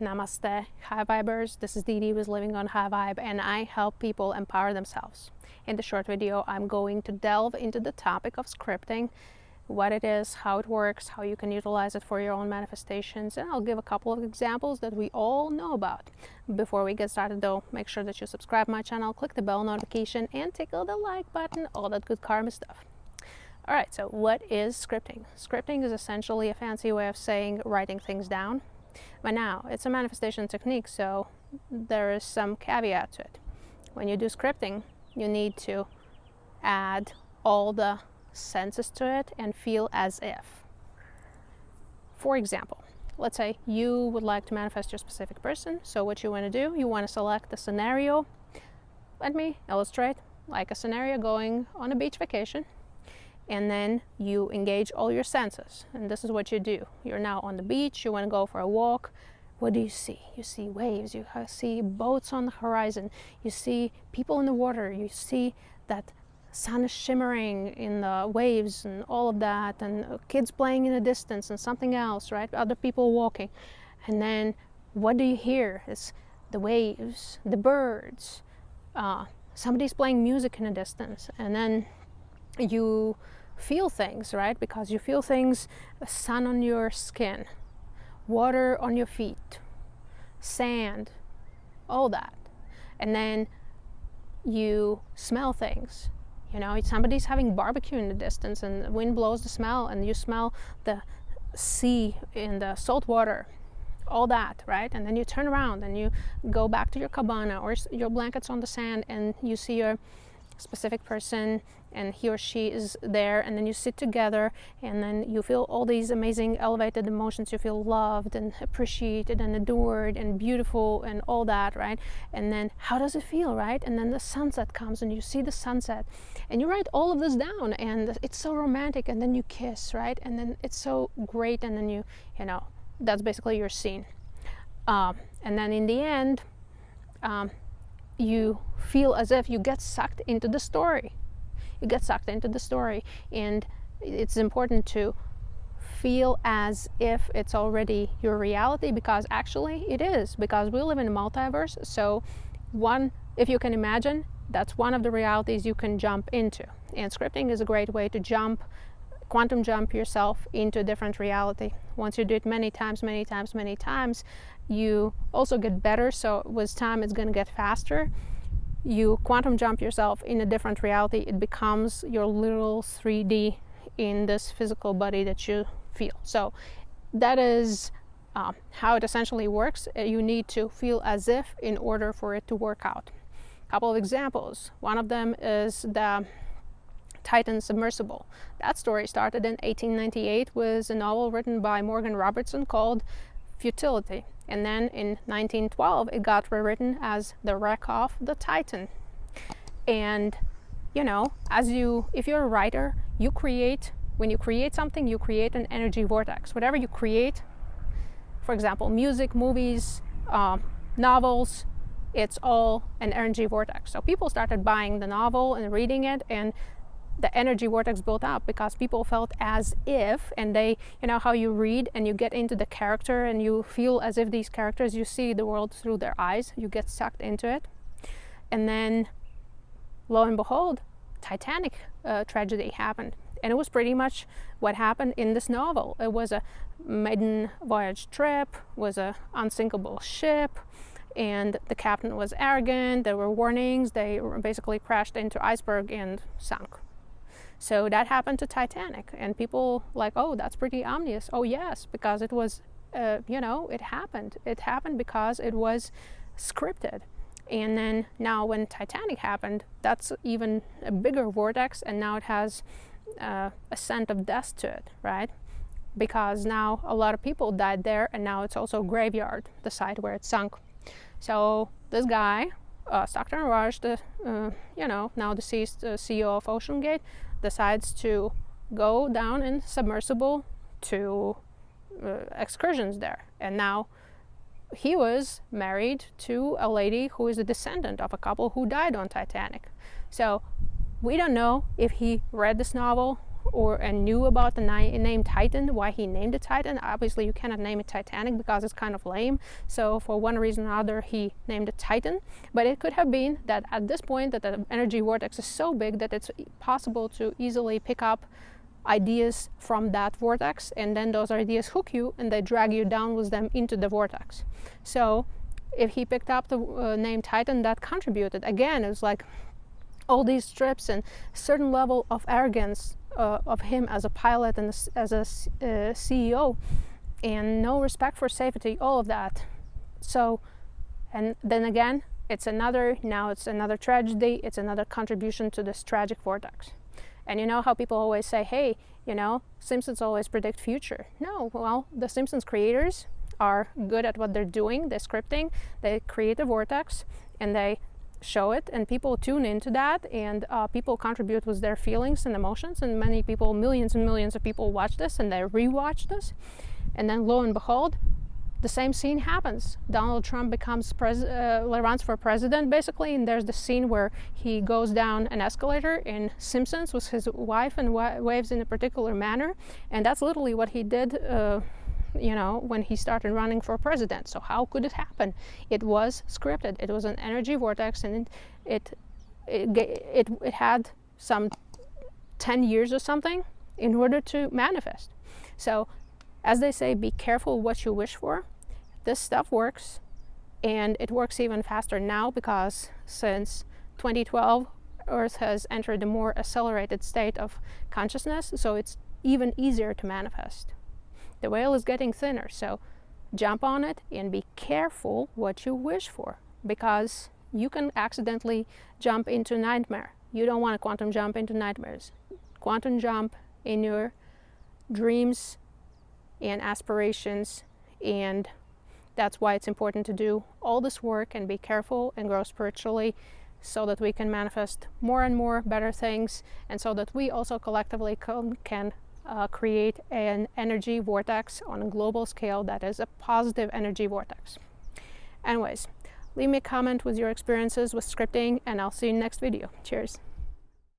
Namaste, High Vibers. This is Dee with Living on High Vibe, and I help people empower themselves. In the short video, I'm going to delve into the topic of scripting, what it is, how it works, how you can utilize it for your own manifestations, and I'll give a couple of examples that we all know about. Before we get started though, make sure that you subscribe my channel, click the bell notification, and tickle the like button, all that good karma stuff. Alright, so what is scripting? Scripting is essentially a fancy way of saying writing things down. But now, it's a manifestation technique, so there is some caveat to it. When you do scripting, you need to add all the senses to it and feel as if. For example, let's say you would like to manifest your specific person, so what you want to do, you want to select a scenario. Let me illustrate, like a scenario going on a beach vacation. And then you engage all your senses, and this is what you do. You're now on the beach, you want to go for a walk. What do you see? You see waves, you see boats on the horizon, you see people in the water, you see that sun is shimmering in the waves and all of that, and kids playing in the distance and something else, right? Other people walking. And then what do you hear? It's the waves, the birds, somebody's playing music in the distance, and then you feel things, right? Because you feel things, sun on your skin, water on your feet, sand, all that. And then you smell things. You know, somebody's having barbecue in the distance and the wind blows the smell and you smell the sea in the salt water, all that, right? And then you turn around and you go back to your cabana or your blankets on the sand and you see your specific person and he or she is there, and then you sit together and then you feel all these amazing elevated emotions. You feel loved and appreciated and adored and beautiful and all that, right? And then how does it feel, right? And then the sunset comes and you see the sunset and you write all of this down and it's so romantic, and then you kiss, right? And then it's so great, and then you know, that's basically your scene. And then in the end, you feel as if you get sucked into the story. You get sucked into the story, and it's important to feel as if it's already your reality, because actually it is, because we live in a multiverse. So if you can imagine, that's one of the realities you can jump into, and scripting is a great way to quantum jump yourself into a different reality. Once you do it many times, you also get better, so with time it's going to get faster. You quantum jump yourself in a different reality. It becomes your literal 3D in this physical body that you feel. So that is how it essentially works. You need to feel as if in order for it to work out. A couple of examples. One of them is the Titan submersible. That story started in 1898 with a novel written by Morgan Robertson called Futility. And then in 1912 it got rewritten as The Wreck of the Titan. And you know, if you're a writer, when you create something, you create an energy vortex. Whatever you create, for example, music, movies, novels, it's all an energy vortex. So people started buying the novel and reading it, and the energy vortex built up because people felt as if, and they, you know how you read and you get into the character and you feel as if these characters, you see the world through their eyes, you get sucked into it. And then lo and behold, Titanic tragedy happened, and it was pretty much what happened in this novel. It was a maiden voyage trip, was a unsinkable ship, and the captain was arrogant. There were warnings. They basically crashed into iceberg and sunk. So that happened to Titanic, and people like, oh, that's pretty ominous. Oh yes, because it was, you know, it happened. It happened because it was scripted. And then now when Titanic happened, that's even a bigger vortex, and now it has a scent of death to it, right? Because now a lot of people died there, and now it's also graveyard, the site where it sunk. So this guy, Stockton Rush, you know, now deceased CEO of OceanGate, decides to go down in submersible to excursions there. And now he was married to a lady who is a descendant of a couple who died on Titanic. So we don't know if he read this novel and knew about the name Titan, why he named it Titan. Obviously you cannot name it Titanic because it's kind of lame, so for one reason or another he named it Titan. But it could have been that at this point that the energy vortex is so big that it's possible to easily pick up ideas from that vortex, and then those ideas hook you and they drag you down with them into the vortex. So if he picked up the name Titan, that contributed. Again, it was like all these trips and certain level of arrogance of him as a pilot and as a CEO, and no respect for safety, all of that. So, and then again, it's another tragedy, it's another contribution to this tragic vortex. And you know how people always say, hey, you know, Simpsons always predict future. No, well, the Simpsons creators are good at what they're doing. They're scripting, they create a vortex, and they show it, and people tune into that, and people contribute with their feelings and emotions, and many people, millions and millions of people watch this, and they rewatch this, and then lo and behold, the same scene happens. Donald Trump becomes runs for president, basically, and there's the scene where he goes down an escalator in Simpsons with his wife and waves in a particular manner, and that's literally what he did you know, when he started running for president. So how could it happen? It was scripted. It was an energy vortex, and it had some 10 years or something in order to manifest. So as they say, be careful what you wish for. This stuff works, and it works even faster now because since 2012 Earth has entered a more accelerated state of consciousness, so it's even easier to manifest. The whale is getting thinner, so jump on it and be careful what you wish for, because you can accidentally jump into nightmare. You don't want to quantum jump into nightmares. Quantum jump in your dreams and aspirations, and that's why it's important to do all this work and be careful and grow spiritually, so that we can manifest more and more better things, and so that we also collectively can create an energy vortex on a global scale that is a positive energy vortex. Anyways, leave me a comment with your experiences with scripting, and I'll see you in the next video. Cheers.